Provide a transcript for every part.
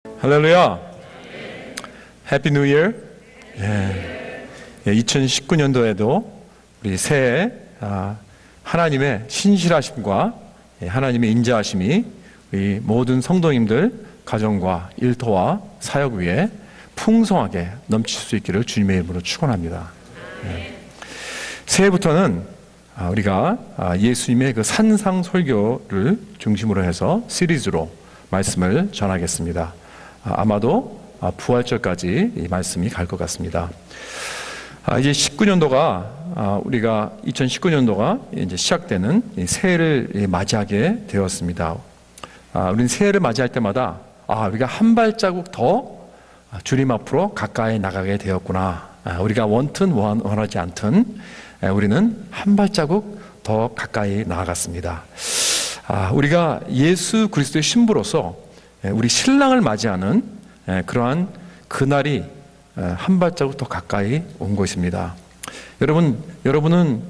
할렐루야. 해피 뉴 이어. 2019년도에도 우리 새해 하나님의 신실하심과 하나님의 인자하심이 우리 모든 성도님들 가정과 일터와 사역 위에 풍성하게 넘칠 수 있기를 주님의 이름으로 축원합니다. 새해부터는 우리가 예수님의 그 산상설교를 중심으로 해서 시리즈로 말씀을 전하겠습니다. 아마도 부활절까지 이 말씀이 갈 것 같습니다. 이제 19년도가 우리가 2019년도가 이제 시작되는 새해를 맞이하게 되었습니다. 우리는 새해를 맞이할 때마다 우리가 한 발자국 더 주님 앞으로 가까이 나가게 되었구나. 우리가 원튼 원하지 않든 우리는 한 발자국 더 가까이 나아갔습니다. 우리가 예수 그리스도의 신부로서 우리 신랑을 맞이하는 그러한 그날이 한 발자국 더 가까이 온 것입니다. 여러분은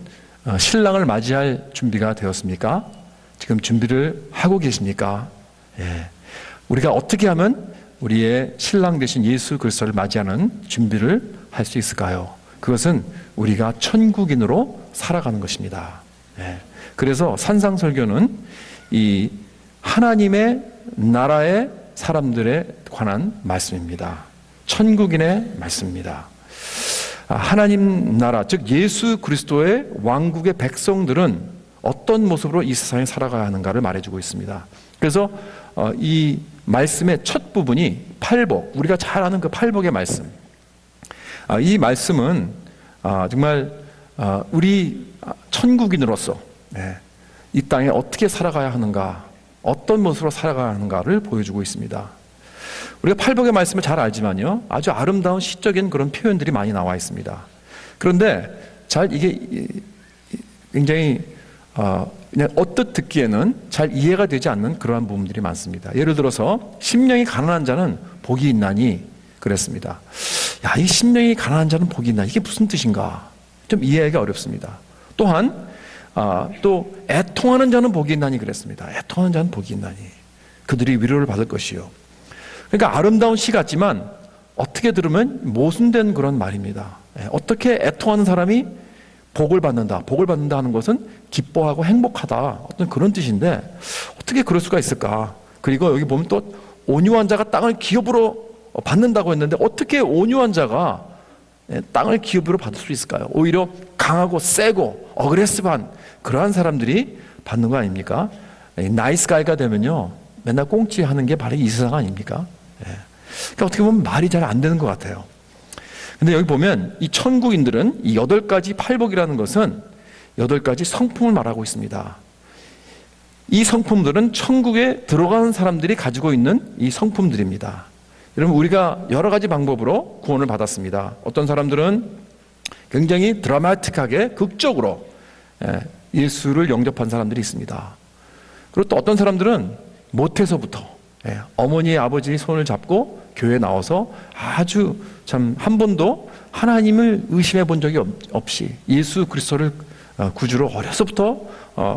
신랑을 맞이할 준비가 되었습니까? 지금 준비를 하고 계십니까? 우리가 어떻게 하면 우리의 신랑 되신 예수 그리스도를 맞이하는 준비를 할 수 있을까요? 그것은 우리가 천국인으로 살아가는 것입니다. 그래서 산상설교는 이 하나님의 나라의 사람들에 관한 말씀입니다. 천국인의 말씀입니다. 하나님 나라, 즉 예수 그리스도의 왕국의 백성들은 어떤 모습으로 이 세상에 살아가야 하는가를 말해주고 있습니다. 그래서 이 말씀의 첫 부분이 팔복, 우리가 잘 아는 그 팔복의 말씀. 이 말씀은 정말 우리 천국인으로서 이 땅에 어떻게 살아가야 하는가, 어떤 모습으로 살아가야 하는가를 보여주고 있습니다. 우리가 팔복의 말씀을 잘 알지만요, 아주 아름다운 시적인 그런 표현들이 많이 나와 있습니다. 그런데 이게 굉장히 그냥 언뜻 듣기에는 잘 이해가 되지 않는 그러한 부분들이 많습니다. 예를 들어서 심령이 가난한 자는 복이 있나니 그랬습니다. 이 심령이 가난한 자는 복이 있나, 이게 무슨 뜻인가 좀 이해하기가 어렵습니다. 또한 또 애통하는 자는 복이 있나니 그랬습니다. 애통하는 자는 복이 있나니 그들이 위로를 받을 것이요. 그러니까 아름다운 시 같지만 어떻게 들으면 모순된 그런 말입니다. 어떻게 애통하는 사람이 복을 받는다 하는 것은 기뻐하고 행복하다, 어떤 그런 뜻인데 어떻게 그럴 수가 있을까? 그리고 여기 보면 또 온유한 자가 땅을 기업으로 받는다고 했는데 어떻게 온유한 자가 땅을 기업으로 받을 수 있을까요? 오히려 강하고 세고 어그레시브한 그러한 사람들이 받는 거 아닙니까? 나이스 가이가 되면요 맨날 꽁찌하는 게 바로 이 세상 아닙니까? 그러니까 어떻게 보면 말이 잘 안 되는 것 같아요. 근데 여기 보면 이 천국인들은 이 8가지 팔복이라는 것은 8가지 성품을 말하고 있습니다. 이 성품들은 천국에 들어가는 사람들이 가지고 있는 이 성품들입니다. 여러분, 우리가 여러 가지 방법으로 구원을 받았습니다. 어떤 사람들은 굉장히 드라마틱하게 극적으로 예수를 영접한 사람들이 있습니다. 그리고 또 어떤 사람들은 못해서부터 어머니 아버지 손을 잡고 교회에 나와서 아주 참 한 번도 하나님을 의심해 본 적이 없이 예수 그리스도를 구주로 어려서부터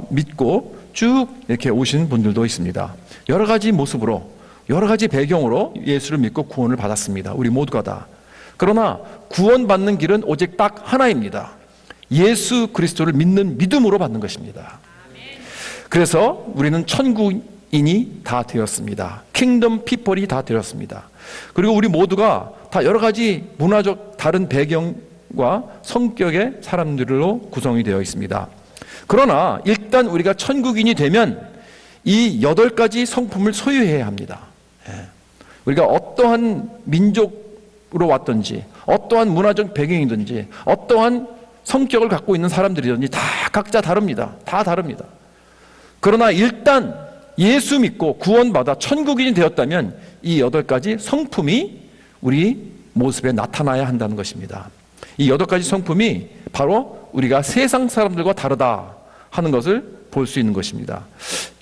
믿고 쭉 이렇게 오신 분들도 있습니다. 여러 가지 모습으로, 여러 가지 배경으로 예수를 믿고 구원을 받았습니다. 우리 모두가 다. 그러나 구원받는 길은 오직 딱 하나입니다. 예수 그리스도를 믿는 믿음으로 받는 것입니다. 그래서 우리는 천국인이 다 되었습니다. 킹덤 피플이 다 되었습니다. 그리고 우리 모두가 다 여러 가지 문화적 다른 배경과 성격의 사람들로 구성이 되어 있습니다. 그러나 일단 우리가 천국인이 되면 이 8가지 성품을 소유해야 합니다. 우리가 어떠한 민족으로 왔든지, 어떠한 문화적 배경이든지, 어떠한 성격을 갖고 있는 사람들이든지 다 각자 다릅니다. 다 다릅니다. 그러나 일단 예수 믿고 구원받아 천국인이 되었다면 이 8가지 성품이 우리 모습에 나타나야 한다는 것입니다. 이 8가지 성품이 바로 우리가 세상 사람들과 다르다 하는 것을 볼 수 있는 것입니다.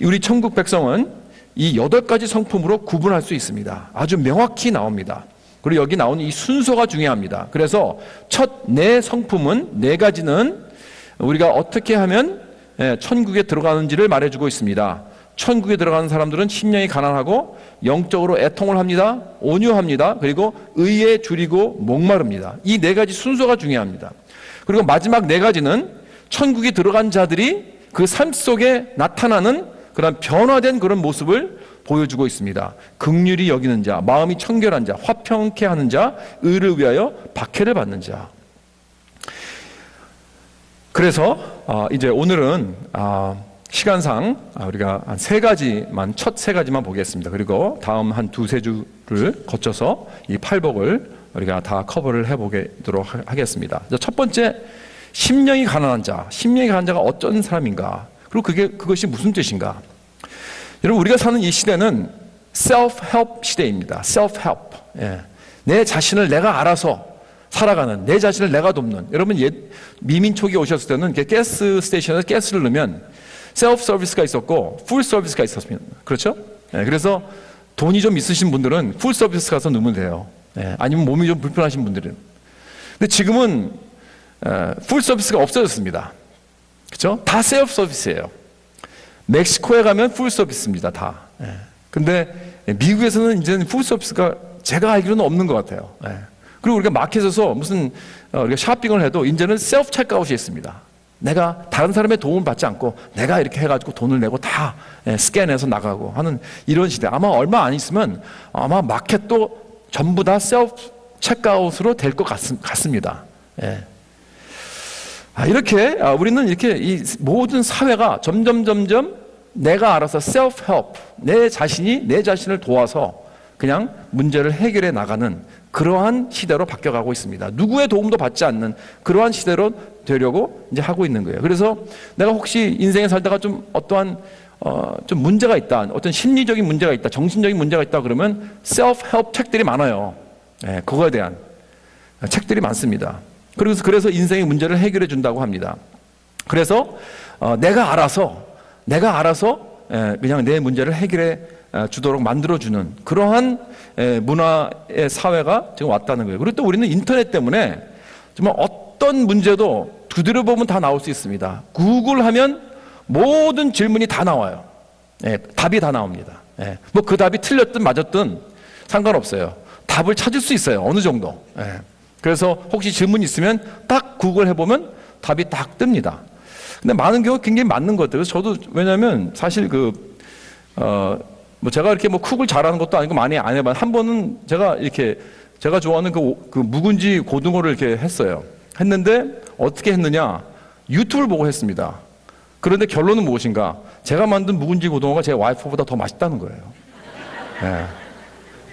우리 천국 백성은 이 8가지 성품으로 구분할 수 있습니다. 아주 명확히 나옵니다. 그리고 여기 나오는 이 순서가 중요합니다. 그래서 첫 4성품은 4가지는 우리가 어떻게 하면 천국에 들어가는지를 말해주고 있습니다. 천국에 들어가는 사람들은 심령이 가난하고 영적으로 애통을 합니다. 온유합니다. 그리고 의에 줄이고 목마릅니다. 이 네 가지 순서가 중요합니다. 그리고 마지막 네 가지는 천국에 들어간 자들이 그 삶 속에 나타나는 그런 변화된 그런 모습을 보여주고 있습니다. 긍휼히 여기는 자, 마음이 청결한 자, 화평케 하는 자, 의를 위하여 박해를 받는 자. 그래서 이제 오늘은 시간상 우리가 한 첫 세 가지만 보겠습니다. 그리고 다음 한 두세 주를 거쳐서 이 팔복을 우리가 다 커버를 해보도록 하겠습니다. 첫 번째, 심령이 가난한 자. 심령이 가난한 자가 어떤 사람인가? 그리고 그것이 무슨 뜻인가? 여러분, 우리가 사는 이 시대는 self-help 시대입니다. self-help. 예. 내 자신을 내가 알아서 살아가는, 내 자신을 내가 돕는. 여러분, 미민 초기에 오셨을 때는 가스 스테이션에서 가스를 넣으면 셀프 서비스가 있었고 풀 서비스가 있었습니다. 그렇죠? 예. 그래서 돈이 좀 있으신 분들은 풀 서비스 가서 넣으면 돼요. 예. 아니면 몸이 좀 불편하신 분들은. 근데 지금은 풀 서비스가 없어졌습니다. 그렇죠? 다 셀프 서비스예요. 멕시코에 가면 풀 서비스입니다, 다. 예. 근데 미국에서는 이제는 풀 서비스가 제가 알기로는 없는 것 같아요. 예. 그리고 우리가 마켓에서 무슨 우리가 쇼핑을 해도 이제는 셀프 체크아웃이 있습니다. 내가 다른 사람의 도움을 받지 않고 내가 이렇게 해가지고 돈을 내고 다 스캔해서 나가고 하는 이런 시대. 아마 얼마 안 있으면 아마 마켓도 전부 다 셀프 체크아웃으로 될 것 같습니다. 예. 이렇게 우리는 이렇게 이 모든 사회가 점점 내가 알아서 self-help, 내 자신이 내 자신을 도와서 그냥 문제를 해결해 나가는 그러한 시대로 바뀌어가고 있습니다. 누구의 도움도 받지 않는 그러한 시대로 되려고 이제 하고 있는 거예요. 그래서 내가 혹시 인생에 살다가 좀 어떠한 좀 문제가 있다, 어떤 심리적인 문제가 있다, 정신적인 문제가 있다 그러면 self-help 책들이 많아요. 네, 그거에 대한 책들이 많습니다. 그래서 인생의 문제를 해결해 준다고 합니다. 그래서 내가 알아서 그냥 내 문제를 해결해 주도록 만들어주는 그러한 문화의 사회가 지금 왔다는 거예요. 그리고 또 우리는 인터넷 때문에 정말 어떤 문제도 두드려보면 다 나올 수 있습니다. 구글 하면 모든 질문이 다 나와요. 답이 다 나옵니다. 뭐 그 답이 틀렸든 맞았든 상관없어요. 답을 찾을 수 있어요. 어느 정도. 그래서 혹시 질문이 있으면 딱 구글 해보면 답이 딱 뜹니다. 근데 많은 경우 굉장히 맞는 것 같아요. 그래서 저도 왜냐하면 사실 뭐 제가 이렇게 뭐 쿡을 잘하는 것도 아니고 많이 안 해봐요. 한 번은 제가 좋아하는 그 묵은지 고등어를 이렇게 했어요. 했는데 어떻게 했느냐? 유튜브를 보고 했습니다. 그런데 결론은 무엇인가? 제가 만든 묵은지 고등어가 제 와이프보다 더 맛있다는 거예요. 네.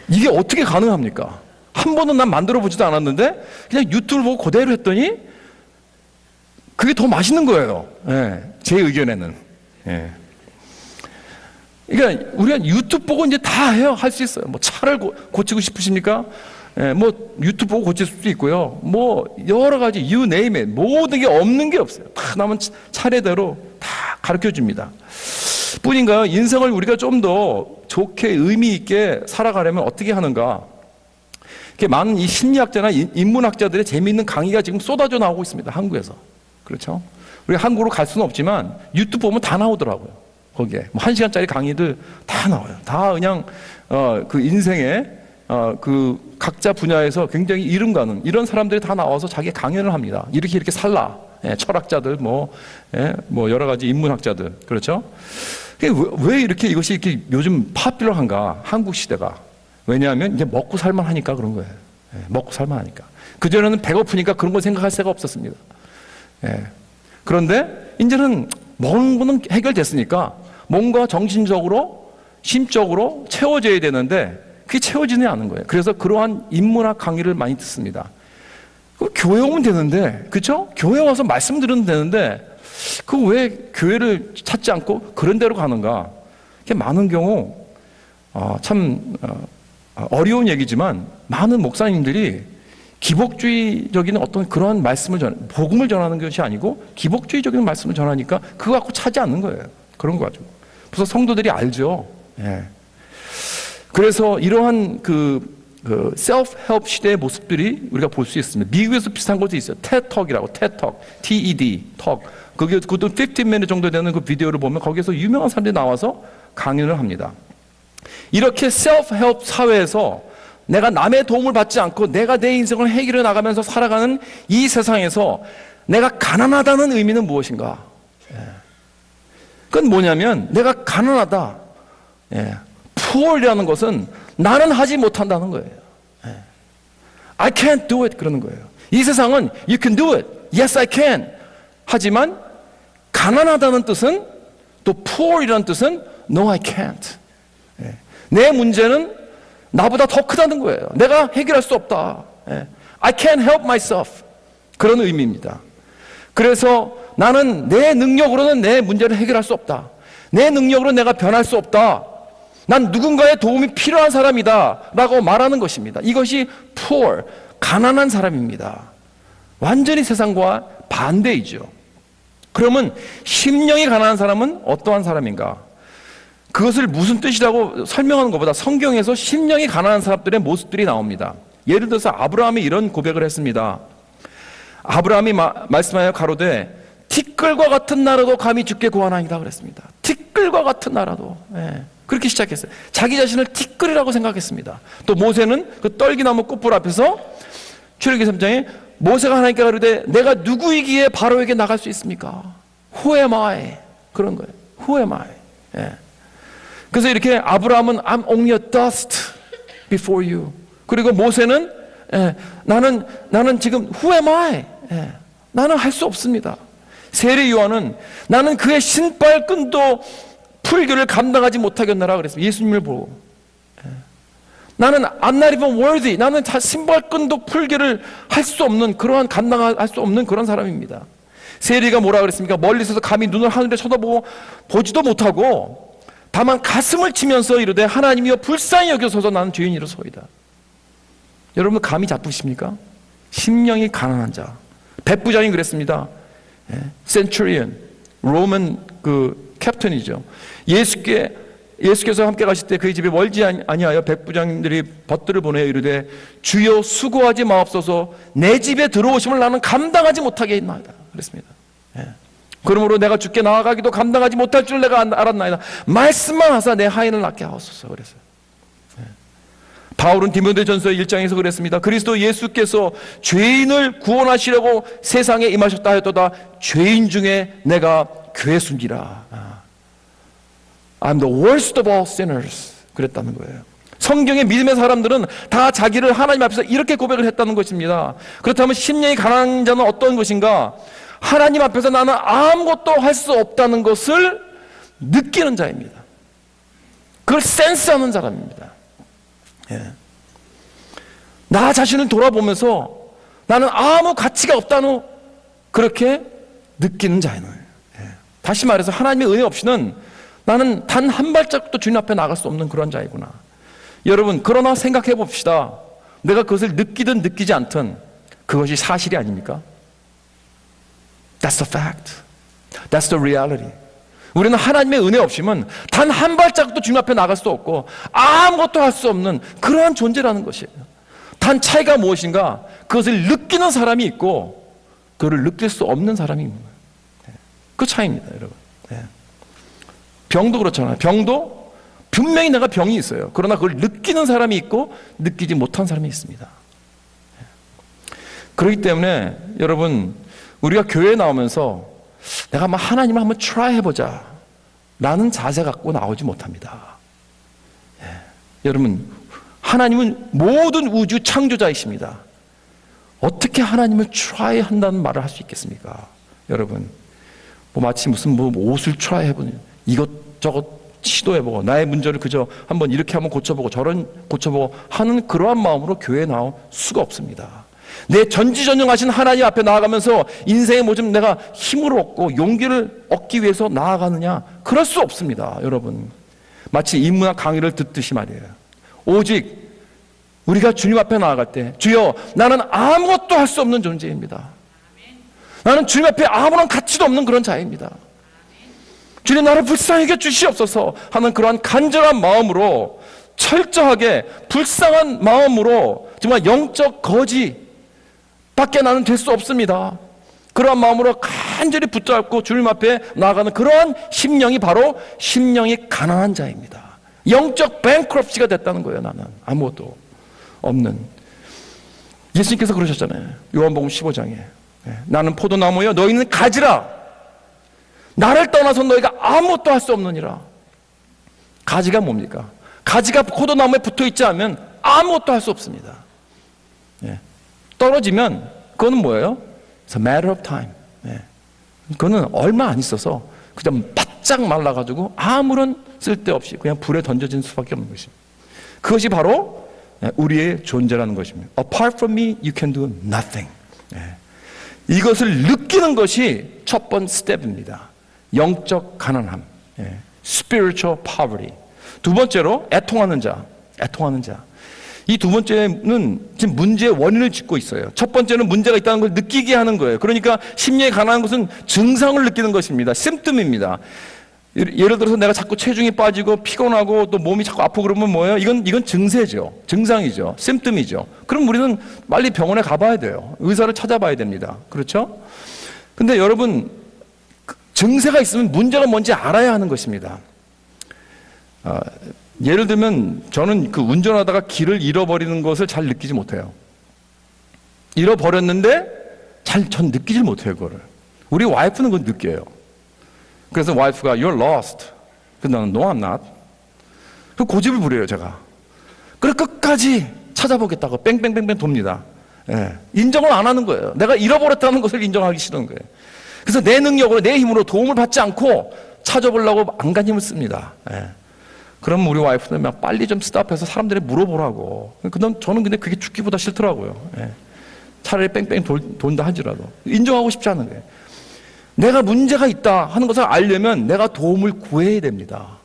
이게 어떻게 가능합니까? 한 번은 난 만들어 보지도 않았는데 그냥 유튜브를 보고 그대로 했더니 그게 더 맛있는 거예요. 네. 제 의견에는. 네. 그러니까 우리가 유튜브 보고 이제 다 해요. 할 수 있어요. 뭐 차를 고치고 싶으십니까? 예, 뭐 유튜브 보고 고칠 수도 있고요. 뭐 여러 가지 you name it 모든 게 없는 게 없어요. 다 남은 차례대로 다 가르쳐 줍니다. 뿐인가요? 인생을 우리가 좀 더 좋게 의미 있게 살아가려면 어떻게 하는가? 이렇게 많은 이 심리학자나 인문학자들의 재미있는 강의가 지금 쏟아져 나오고 있습니다. 한국에서. 그렇죠? 우리 한국으로 갈 수는 없지만 유튜브 보면 다 나오더라고요. 거기에 뭐 1시간짜리 강의들 다 나와요. 다 그냥 그 인생의 그 각자 분야에서 굉장히 이름 가는 이런 사람들이 다 나와서 자기 강연을 합니다. 이렇게 살라. 철학자들 뭐 여러 가지 인문학자들. 그렇죠? 왜 이것이 이렇게 요즘 파퓰러한가? 한국 시대가. 왜냐하면 이제 먹고 살만 하니까 그런 거예요. 먹고 살만 하니까. 그전에는 배고프니까 그런 걸 생각할 새가 없었습니다. 그런데 이제는 먹는 거는 해결됐으니까 뭔가 정신적으로 심적으로 채워져야 되는데 그게 채워지지 않는 거예요. 그래서 그러한 인문학 강의를 많이 듣습니다. 교회 오면 되는데, 그렇죠? 교회 와서 말씀 들으면 되는데 그 왜 교회를 찾지 않고 그런 데로 가는가? 그게 많은 경우 참 어려운 얘기지만 많은 목사님들이 기복주의적인 어떤 그러한 말씀을 복음을 전하는 것이 아니고 기복주의적인 말씀을 전하니까 그거 갖고 차지 않는 거예요. 그런 거 가지고. 그래서 성도들이 알죠. 예. 그래서 이러한 셀프-헬프 시대의 모습들이 우리가 볼 수 있습니다. 미국에서 비슷한 것도 있어요. TED-Talk이라고, TED-Talk, TED, Talk. 그것도 15minute 정도 되는 그 비디오를 보면 거기에서 유명한 사람들이 나와서 강연을 합니다. 이렇게 셀프-헬프 사회에서 내가 남의 도움을 받지 않고 내가 내 인생을 해결해 나가면서 살아가는 이 세상에서 내가 가난하다는 의미는 무엇인가? 그건 뭐냐면 내가 가난하다, poor이라는 것은 나는 하지 못한다는 거예요. I can't do it 그러는 거예요. 이 세상은 you can do it, yes I can. 하지만 가난하다는 뜻은, 또 poor이라는 뜻은 no I can't. 내 문제는 나보다 더 크다는 거예요. 내가 해결할 수 없다. I can't help myself. 그런 의미입니다. 그래서 나는 내 능력으로는 내 문제를 해결할 수 없다. 내 능력으로 내가 변할 수 없다. 난 누군가의 도움이 필요한 사람이다 라고 말하는 것입니다. 이것이 poor, 가난한 사람입니다. 완전히 세상과 반대이죠. 그러면 심령이 가난한 사람은 어떠한 사람인가? 그것을 무슨 뜻이라고 설명하는 것보다 성경에서 심령이 가난한 사람들의 모습들이 나옵니다. 예를 들어서 아브라함이 이런 고백을 했습니다. 아브라함이 말씀하여 가로되 티끌과 같은 나라도 감히 주께 구하나이다 그랬습니다. 티끌과 같은 나라도. 그렇게 시작했어요. 자기 자신을 티끌이라고 생각했습니다. 또 모세는 그 떨기나무 꽃불 앞에서 출애굽기 3장에 모세가 하나님께 가로되 내가 누구이기에 바로에게 나갈 수 있습니까? Who am I? 그런 거예요. Who am I? 그래서 이렇게 아브라함은 I'm only a dust before you. 그리고 모세는 나는 지금 Who am I? 나는 할 수 없습니다. 세례 요한은 나는 그의 신발끈도 풀기를 감당하지 못하겠노라 그랬습니다. 예수님을 보고. 나는 I'm not even worthy. 나는 신발끈도 풀기를 할 수 없는, 그러한 감당할 수 없는 그런 사람입니다. 세리가 뭐라 그랬습니까? 멀리서도 감히 눈을 하늘에 쳐다보고 보지도 못하고 다만 가슴을 치면서 이르되 하나님이여 불쌍히 여겨소서 나는 죄인이로소이다. 여러분 감이 잡히십니까? 심령이 가난한 자. 백부장이 그랬습니다. 센츄리언, 로만 그 캡틴이죠. 예수께서 함께 가실 때 그의 집에 멀지 아니하여 백부장들이 벗들을 보내어 이르되 주여 수고하지 마옵소서 내 집에 들어오심을 나는 감당하지 못하게 했나이다 그랬습니다. 그러므로 내가 주께 나아가기도 감당하지 못할 줄 내가 알았나이다. 말씀만 하사 내 하인을 낫게 하옵소서 그랬어요. 바울은 디모데전서 1장에서 그랬습니다. 그리스도 예수께서 죄인을 구원하시려고 세상에 임하셨다 하였도다. 죄인 중에 내가 괴수니라. I'm the worst of all sinners. 그랬다는 거예요. 성경의 믿음의 사람들은 다 자기를 하나님 앞에서 이렇게 고백을 했다는 것입니다. 그렇다면 심령이 가난한 자는 어떤 것인가? 하나님 앞에서 나는 아무것도 할 수 없다는 것을 느끼는 자입니다. 그걸 센스하는 사람입니다. 나 자신을 돌아보면서 나는 아무 가치가 없다는 그렇게 느끼는 자예요. 다시 말해서 하나님의 은혜 없이는 나는 단 한 발짝도 주님 앞에 나갈 수 없는 그런 자이구나. 여러분 그러나 생각해 봅시다. 내가 그것을 느끼든 느끼지 않든 그것이 사실이 아닙니까? That's the fact. That's the reality. 우리는 하나님의 은혜 없이면 단 한 발짝도 주님 앞에 나갈 수 없고 아무것도 할 수 없는 그러한 존재라는 것이에요. 단 차이가 무엇인가? 그것을 느끼는 사람이 있고 그것을 느낄 수 없는 사람이 있는 거예요. 그 차이입니다, 여러분. 병도 그렇잖아요. 병도 분명히 내가 병이 있어요. 그러나 그걸 느끼는 사람이 있고 느끼지 못한 사람이 있습니다. 그렇기 때문에 여러분 우리가 교회에 나오면서 내가 한번 하나님을 한번 try 해보자 라는 자세 갖고 나오지 못합니다. 여러분 하나님은 모든 우주 창조자이십니다. 어떻게 하나님을 try 한다는 말을 할 수 있겠습니까? 여러분 마치 무슨 옷을 try 해보는 이것저것 시도해보고 나의 문제를 그저 한번 이렇게 한번 고쳐보고 저런 고쳐보고 하는 그러한 마음으로 교회에 나올 수가 없습니다. 내 전지전능하신 하나님 앞에 나아가면서 인생의 모든 내가 힘을 얻고 용기를 얻기 위해서 나아가느냐? 그럴 수 없습니다, 여러분. 마치 인문학 강의를 듣듯이 말이에요. 오직 우리가 주님 앞에 나아갈 때 주여 나는 아무것도 할 수 없는 존재입니다. 나는 주님 앞에 아무런 가치도 없는 그런 자입니다. 주님 나를 불쌍히 여겨 주시옵소서 하는 그러한 간절한 마음으로 철저하게 불쌍한 마음으로 정말 영적 거지 밖에 나는 될 수 없습니다. 그러한 마음으로 간절히 붙잡고 주님 앞에 나아가는 그러한 심령이 바로 심령이 가난한 자입니다. 영적 뱅크럽시가 됐다는 거예요. 나는 아무것도 없는. 예수님께서 그러셨잖아요. 요한복음 15장에 나는 포도나무여 너희는 가지라. 나를 떠나서 너희가 아무것도 할 수 없느니라. 가지가 뭡니까? 가지가 포도나무에 붙어있지 않으면 아무것도 할 수 없습니다. 떨어지면 그거는 뭐예요? It's a matter of time. 그거는 얼마 안 있어서 그냥 바짝 말라가지고 아무런 쓸데없이 그냥 불에 던져진 수밖에 없는 것입니다. 그것이 바로 우리의 존재라는 것입니다. Apart from me, you can do nothing. 이것을 느끼는 것이 첫 번째 스텝입니다. 영적 가난함, spiritual poverty. 두 번째로 애통하는 자, 애통하는 자. 이 두 번째는 지금 문제의 원인을 짚고 있어요. 첫 번째는 문제가 있다는 걸 느끼게 하는 거예요. 그러니까 심령이 가난한 것은 증상을 느끼는 것입니다. 심뜸입니다. 예를 들어서 내가 자꾸 체중이 빠지고 피곤하고 또 몸이 자꾸 아프고 그러면 뭐예요? 이건 증세죠. 증상이죠. 심뜸이죠. 그럼 우리는 빨리 병원에 가봐야 돼요. 의사를 찾아봐야 됩니다. 그렇죠? 근데 여러분, 증세가 있으면 문제가 뭔지 알아야 하는 것입니다. 예를 들면 저는 그 운전하다가 길을 잃어버리는 것을 잘 느끼지 못해요. 잃어버렸는데 전 느끼질 못해요, 그거를. 우리 와이프는 그걸 느껴요. 그래서 와이프가 You're lost. 그래서 나는 No, I'm not. 그 고집을 부려요, 제가. 그래서 끝까지 찾아보겠다고 뺑뺑뺑뺑 돕니다. 인정을 안 하는 거예요. 내가 잃어버렸다는 것을 인정하기 싫은 거예요. 그래서 내 능력으로, 내 힘으로 도움을 받지 않고 찾아보려고 안간힘을 씁니다. 그럼 우리 와이프는 막 빨리 좀 스탑해서 사람들이 물어보라고. 저는 근데 그게 죽기보다 싫더라고요. 차라리 뺑뺑 돈다 하지라도. 인정하고 싶지 않은 거예요. 내가 문제가 있다 하는 것을 알려면 내가 도움을 구해야 됩니다.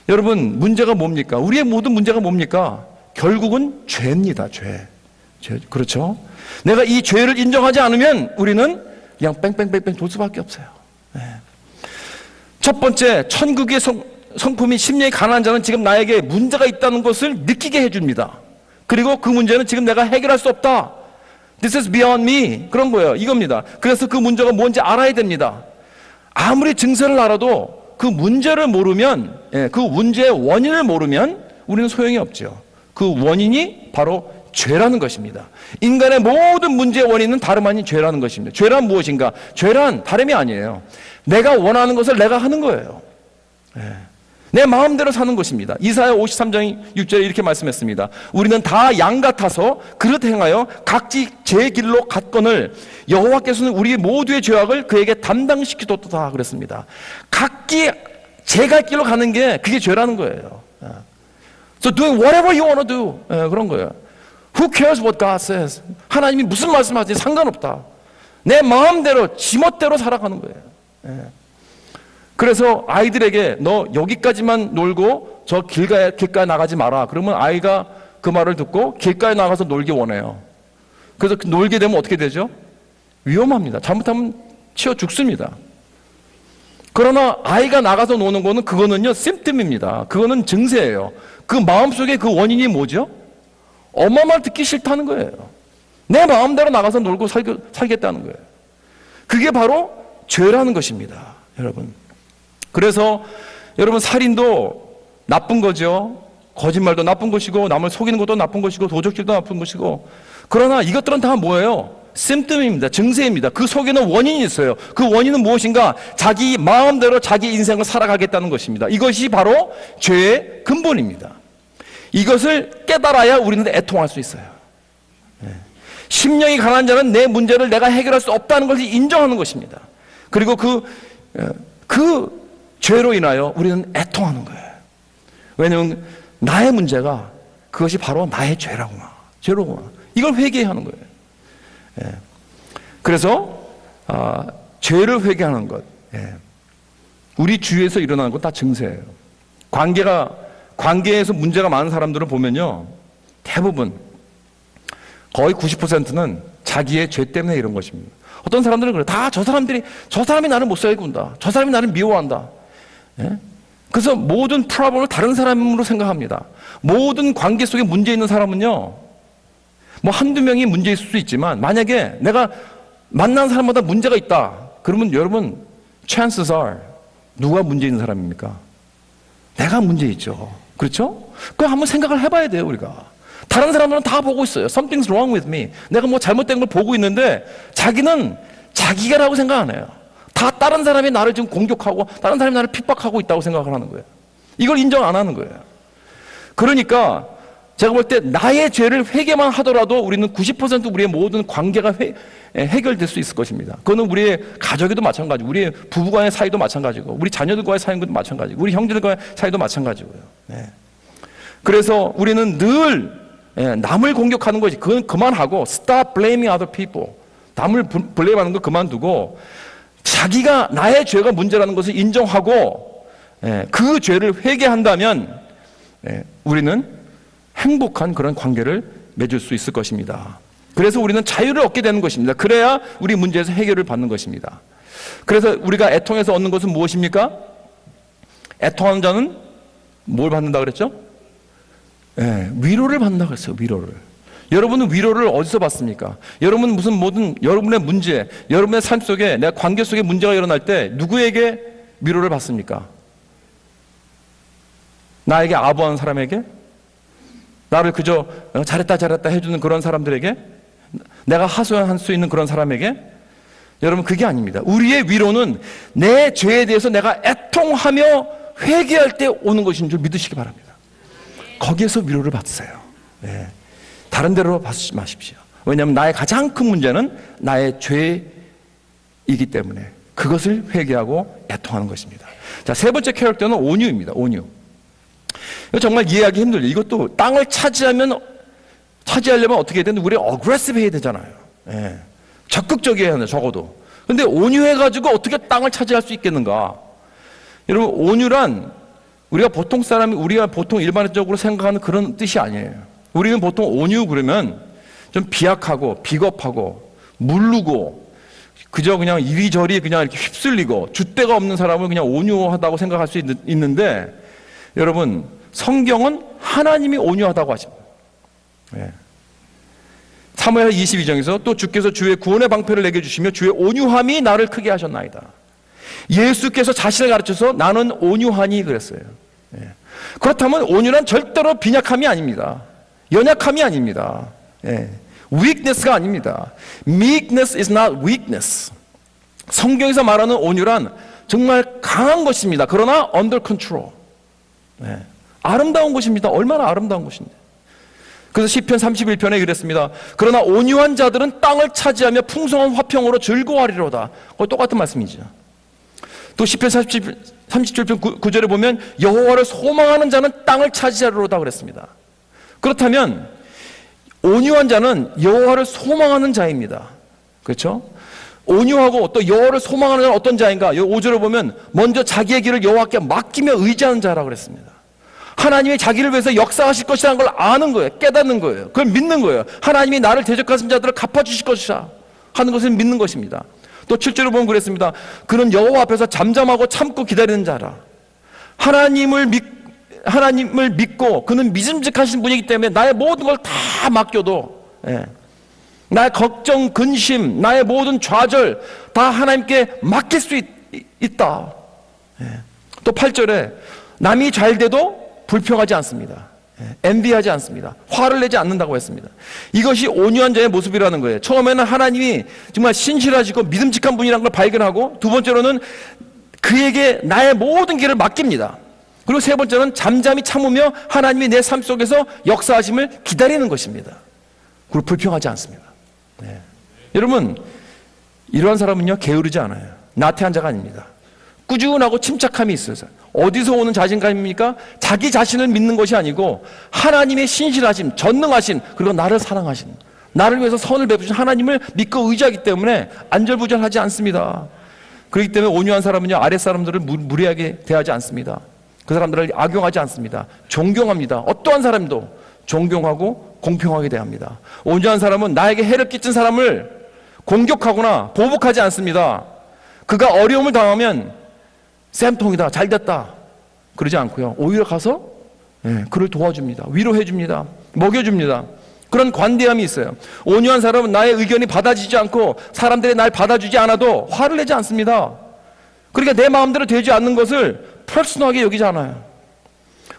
여러분, 문제가 뭡니까? 우리의 모든 문제가 뭡니까? 결국은 죄입니다. 죄. 그렇죠? 내가 이 죄를 인정하지 않으면 우리는 그냥 뺑뺑뺑뺑 돌 수밖에 없어요. 첫 번째, 천국의 성품이 심령이 가난한 자는 지금 나에게 문제가 있다는 것을 느끼게 해줍니다. 그리고 그 문제는 지금 내가 해결할 수 없다. This is beyond me. 그런 거예요. 이겁니다. 그래서 그 문제가 뭔지 알아야 됩니다. 아무리 증세를 알아도 그 문제를 모르면, 그 문제의 원인을 모르면 우리는 소용이 없죠. 그 원인이 바로 죄라는 것입니다. 인간의 모든 문제의 원인은 다름 아닌 죄라는 것입니다. 죄란 무엇인가? 죄란 다름이 아니에요. 내가 원하는 것을 내가 하는 거예요. 내 마음대로 사는 것입니다. 이사야 53장 6절에 이렇게 말씀했습니다. 우리는 다 양 같아서 그릇 행하여 각지 제 길로 갔거늘 여호와께서는 우리 모두의 죄악을 그에게 담당시키도다 그랬습니다. 각기 제 갈 길로 가는 게 그게 죄라는 거예요. So doing whatever you want to do. 그런 거예요. Who cares what God says? 하나님이 무슨 말씀하시지 상관없다. 내 마음대로 지멋대로 살아가는 거예요. 그래서 아이들에게 너 여기까지만 놀고 저 길가에 나가지 마라. 그러면 아이가 그 말을 듣고 길가에 나가서 놀기 원해요. 그래서 놀게 되면 어떻게 되죠? 위험합니다. 잘못하면 치여 죽습니다. 그러나 아이가 나가서 노는 거는 그거는요 심뜸입니다. 그거는 증세예요. 그 마음속에 그 원인이 뭐죠? 엄마 말 듣기 싫다는 거예요. 내 마음대로 나가서 놀고 살겠다는 거예요. 그게 바로 죄라는 것입니다. 여러분. 그래서 여러분 살인도 나쁜 거죠. 거짓말도 나쁜 것이고 남을 속이는 것도 나쁜 것이고 도적질도 나쁜 것이고 그러나 이것들은 다 뭐예요? 심뜸입니다. 증세입니다. 그 속에는 원인이 있어요. 그 원인은 무엇인가? 자기 마음대로 자기 인생을 살아가겠다는 것입니다. 이것이 바로 죄의 근본입니다. 이것을 깨달아야 우리는 애통할 수 있어요. 심령이 가난한 자는 내 문제를 내가 해결할 수 없다는 것을 인정하는 것입니다. 그리고 그 죄로 인하여 우리는 애통하는 거예요. 왜냐하면 나의 문제가 그것이 바로 나의 죄라구나. 죄로구나. 이걸 회개하는 거예요. 그래서 죄를 회개하는 것. 우리 주위에서 일어나는 건 다 증세예요. 관계에서 문제가 많은 사람들을 보면요. 대부분 거의 90%는 자기의 죄 때문에 이런 것입니다. 어떤 사람들은 그래요. 다 저 사람이 나를 못 살게 군다. 저 사람이 나를 미워한다. 그래서 모든 프로블럼을 다른 사람으로 생각합니다. 모든 관계 속에 문제 있는 사람은요, 뭐 한두 명이 문제 있을 수 있지만, 만약에 내가 만난 사람마다 문제가 있다. 그러면 여러분, chances are 누가 문제 있는 사람입니까? 내가 문제 있죠. 그렇죠? 그거 한번 생각을 해봐야 돼요, 우리가. 다른 사람들은 다 보고 있어요. Something's wrong with me. 내가 뭐 잘못된 걸 보고 있는데 자기는 자기가라고 생각 안 해요. 다 다른 사람이 나를 지금 공격하고 다른 사람이 나를 핍박하고 있다고 생각을 하는 거예요. 이걸 인정 안 하는 거예요. 그러니까 제가 볼 때 나의 죄를 회개만 하더라도 우리는 90% 우리의 모든 관계가 해결될 수 있을 것입니다. 그거는 우리의 가족에도 마찬가지고, 우리의 부부간의 사이도 마찬가지고, 우리 자녀들과의 사이도 마찬가지고, 우리 형제들과의 사이도 마찬가지고요. 네. 그래서 우리는 늘 남을 공격하는 것이, 그건 그만하고 stop blaming other people. 남을 블레임하는 거 그만두고 자기가 나의 죄가 문제라는 것을 인정하고 그 죄를 회개한다면 우리는 행복한 그런 관계를 맺을 수 있을 것입니다. 그래서 우리는 자유를 얻게 되는 것입니다. 그래야 우리 문제에서 해결을 받는 것입니다. 그래서 우리가 애통해서 얻는 것은 무엇입니까? 애통하는 자는 뭘 받는다 그랬죠? 위로를 받는다 그랬어요. 위로를. 여러분은 위로를 어디서 받습니까? 여러분은 무슨 모든 여러분의 문제, 여러분의 삶 속에, 내 관계 속에 문제가 일어날 때 누구에게 위로를 받습니까? 나에게 아부하는 사람에게? 나를 그저 잘했다 잘했다 해주는 그런 사람들에게? 내가 하소연할 수 있는 그런 사람에게? 여러분, 그게 아닙니다. 우리의 위로는 내 죄에 대해서 내가 애통하며 회개할 때 오는 것인 줄 믿으시기 바랍니다. 거기에서 위로를 받으세요. 네. 다른 데로 받지 마십시오. 왜냐하면 나의 가장 큰 문제는 나의 죄이기 때문에 그것을 회개하고 애통하는 것입니다. 자, 세 번째 캐릭터는 온유입니다. 온유. 정말 이해하기 힘들죠. 이것도 땅을 차지하려면 어떻게 해야 되는데, 우리 어그레시브 해야 되잖아요. 적극적이어야 하는데, 적어도. 근데 온유해가지고 어떻게 땅을 차지할 수 있겠는가? 여러분, 온유란 우리가 보통 일반적으로 생각하는 그런 뜻이 아니에요. 우리는 보통 온유 그러면 좀 비약하고 비겁하고 무르고 그저 그냥 이리저리 그냥 이렇게 휩쓸리고 줏대가 없는 사람을 그냥 온유하다고 생각할 수 있는데, 여러분, 성경은 하나님이 온유하다고 하십니다. 사무엘 22장에서 또 주께서 주의 구원의 방패를 내게 주시며 주의 온유함이 나를 크게 하셨나이다. 예수께서 자신을 가르쳐서 나는 온유하니 그랬어요. 그렇다면 온유란 절대로 빈약함이 아닙니다. 연약함이 아닙니다. weakness가 아닙니다. meekness is not weakness. 성경에서 말하는 온유란 정말 강한 것입니다. 그러나 under control. 아름다운 것입니다. 얼마나 아름다운 것인데. 그래서 시편 31편에 이랬습니다. 그러나 온유한 자들은 땅을 차지하며 풍성한 화평으로 즐거워하리로다. 똑같은 말씀이죠. 또 시편 37편 9절에 보면 여호와를 소망하는 자는 땅을 차지하리로다 그랬습니다. 그렇다면 온유한 자는 여호와를 소망하는 자입니다. 그렇죠? 온유하고 또 여호와를 소망하는 자는 어떤 자인가? 5절에 보면 먼저 자기의 길을 여호와께 맡기며 의지하는 자라고 그랬습니다. 하나님이 자기를 위해서 역사하실 것이라는 걸 아는 거예요. 깨닫는 거예요. 그걸 믿는 거예요. 하나님이 나를 대적하신 자들을 갚아주실 것이라 하는 것을 믿는 것입니다. 또 7절에 보면 그랬습니다. 그는 여호와 앞에서 잠잠하고 참고 기다리는 자라. 하나님을 믿고 그는 믿음직하신 분이기 때문에 나의 모든 걸 다 맡겨도 나의 걱정, 근심, 나의 모든 좌절 다 하나님께 맡길 수 있다. 또 8절에 남이 잘 돼도 불평하지 않습니다. envy하지 않습니다. 화를 내지 않는다고 했습니다. 이것이 온유한 자의 모습이라는 거예요. 처음에는 하나님이 정말 신실하시고 믿음직한 분이라는 걸 발견하고, 두 번째로는 그에게 나의 모든 길을 맡깁니다. 그리고 세 번째는 잠잠히 참으며 하나님이 내 삶 속에서 역사하심을 기다리는 것입니다. 그리고 불평하지 않습니다. 여러분, 이러한 사람은요 게으르지 않아요. 나태한 자가 아닙니다. 꾸준하고 침착함이 있어요. 어디서 오는 자신감입니까? 자기 자신을 믿는 것이 아니고 하나님의 신실하심, 전능하신, 그리고 나를 사랑하신, 나를 위해서 선을 베푸신 하나님을 믿고 의지하기 때문에 안절부절하지 않습니다. 그렇기 때문에 온유한 사람은요 아랫사람들을 무례하게 대하지 않습니다. 그 사람들을 악용하지 않습니다. 존경합니다. 어떠한 사람도 존경하고 공평하게 대합니다. 온유한 사람은 나에게 해를 끼친 사람을 공격하거나 보복하지 않습니다. 그가 어려움을 당하면 쌤통이다, 잘됐다 그러지 않고요, 오히려 가서 그를 도와줍니다. 위로해줍니다. 먹여줍니다. 그런 관대함이 있어요. 온유한 사람은 나의 의견이 받아지지 않고 사람들이 날 받아주지 않아도 화를 내지 않습니다. 그러니까 내 마음대로 되지 않는 것을 퍼스널하게 여기지 않아요.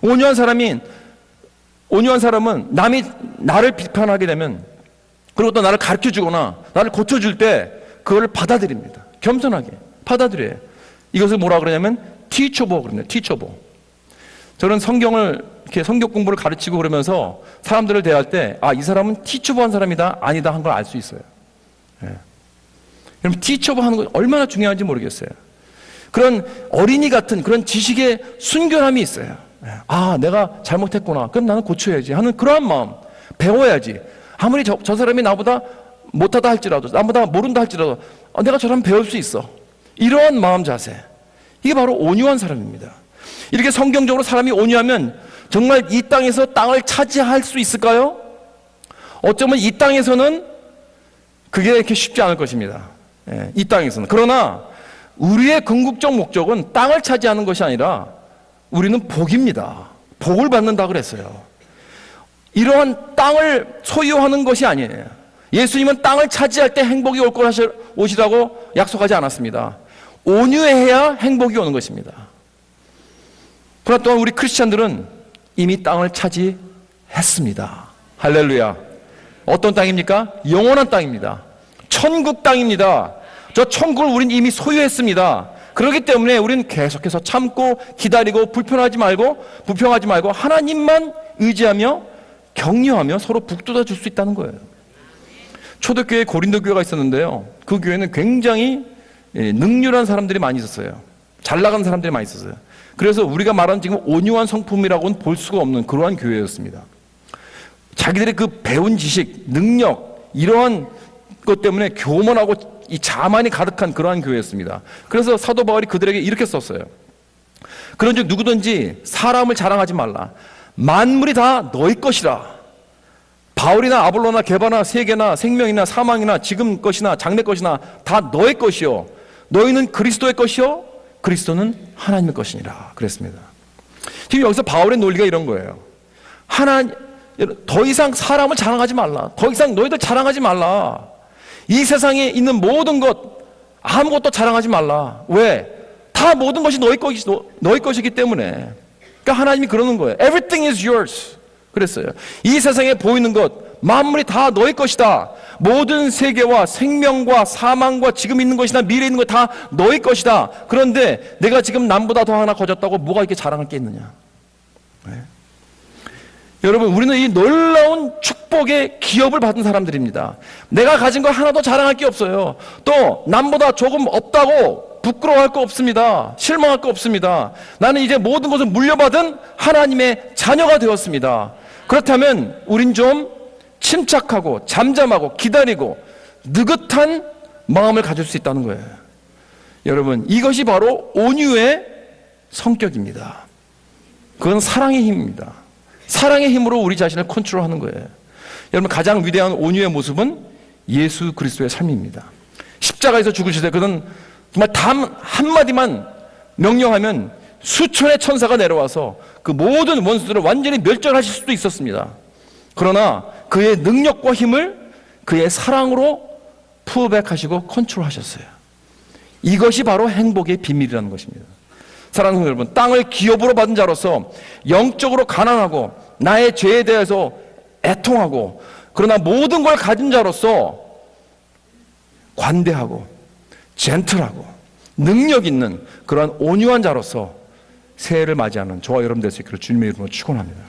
온유한 사람은 남이 나를 비판하게 되면, 그리고 또 나를 가르쳐 주거나 나를 고쳐줄 때 그걸 받아들입니다. 겸손하게 받아들여요. 이것을 뭐라 그러냐면 teachable 그러네요. teachable. 저는 성경을 이렇게 성경 공부를 가르치고 그러면서 사람들을 대할 때, 아, 이 사람은 teachable한 사람이다, 아니다 한 걸 알 수 있어요. 예. 그럼 teachable 하는 거 얼마나 중요한지 모르겠어요. 그런 어린이 같은 그런 지식의 순결함이 있어요. 아, 내가 잘못했구나. 그럼 나는 고쳐야지 하는 그러한 마음. 배워야지. 아무리 저 사람이 나보다 못하다 할지라도, 나보다 모른다 할지라도, 내가 저라면 배울 수 있어. 이러한 마음 자세. 이게 바로 온유한 사람입니다. 이렇게 성경적으로 사람이 온유하면 정말 이 땅에서 땅을 차지할 수 있을까요? 어쩌면 이 땅에서는 그게 이렇게 쉽지 않을 것입니다. 예, 이 땅에서는. 그러나 우리의 궁극적 목적은 땅을 차지하는 것이 아니라 우리는 복입니다. 복을 받는다 그랬어요. 이러한 땅을 소유하는 것이 아니에요. 예수님은 땅을 차지할 때 행복이 올 것이라고 약속하지 않았습니다. 온유해야 행복이 오는 것입니다. 그러나 또한 우리 크리스찬들은 이미 땅을 차지했습니다. 할렐루야. 어떤 땅입니까? 영원한 땅입니다. 천국 땅입니다. 저 천국을 우린 이미 소유했습니다. 그렇기 때문에 우리는 계속해서 참고 기다리고 불평하지 말고 하나님만 의지하며 격려하며 서로 북돋아 줄 수 있다는 거예요. 초대교회 고린도 교회가 있었는데요. 그 교회는 굉장히 능률한 사람들이 많이 있었어요. 잘 나가는 사람들이 많이 있었어요. 그래서 우리가 말하는 지금 온유한 성품이라고는 볼 수가 없는 그러한 교회였습니다. 자기들의 그 배운 지식, 능력, 이러한 것 때문에 교만하고 이 자만이 가득한 그러한 교회였습니다. 그래서 사도 바울이 그들에게 이렇게 썼어요. 그런즉 누구든지 사람을 자랑하지 말라. 만물이 다 너희 것이라. 바울이나 아볼로나 게바나 세계나 생명이나 사망이나 지금 것이나 장래 것이나 다 너의 것이요. 너희는 그리스도의 것이요. 그리스도는 하나님의 것이니라. 그랬습니다. 지금 여기서 바울의 논리가 이런 거예요. 더 이상 사람을 자랑하지 말라. 더 이상 너희들 자랑하지 말라. 이 세상에 있는 모든 것 아무것도 자랑하지 말라. 왜? 다 모든 것이 너희 것이기 때문에. 그러니까 하나님이 그러는 거예요. Everything is yours. 그랬어요. 이 세상에 보이는 것 만물이 다 너희 것이다. 모든 세계와 생명과 사망과 지금 있는 것이나 미래에 있는 것 다 너희 것이다. 그런데 내가 지금 남보다 더 하나 거졌다고 뭐가 이렇게 자랑할 게 있느냐. 네. 여러분, 우리는 이 놀라운 축복의 기업을 받은 사람들입니다. 내가 가진 거 하나도 자랑할 게 없어요. 또 남보다 조금 없다고 부끄러워할 거 없습니다. 실망할 거 없습니다. 나는 이제 모든 것을 물려받은 하나님의 자녀가 되었습니다. 그렇다면 우린 좀 침착하고 잠잠하고 기다리고 느긋한 마음을 가질 수 있다는 거예요. 여러분, 이것이 바로 온유의 성격입니다. 그건 사랑의 힘입니다. 사랑의 힘으로 우리 자신을 컨트롤하는 거예요. 여러분, 가장 위대한 온유의 모습은 예수 그리스도의 삶입니다. 십자가에서 죽으실 때 그는 정말 단 한마디만 명령하면 수천의 천사가 내려와서 그 모든 원수들을 완전히 멸절하실 수도 있었습니다. 그러나 그의 능력과 힘을 그의 사랑으로 풀백하시고 컨트롤하셨어요. 이것이 바로 행복의 비밀이라는 것입니다. 사랑하는 성도 여러분, 땅을 기업으로 받은 자로서 영적으로 가난하고 나의 죄에 대해서 애통하고, 그러나 모든 걸 가진 자로서 관대하고 젠틀하고 능력 있는 그러한 온유한 자로서 새해를 맞이하는 저와 여러분 될 수 있기를 주님의 이름으로 축원합니다.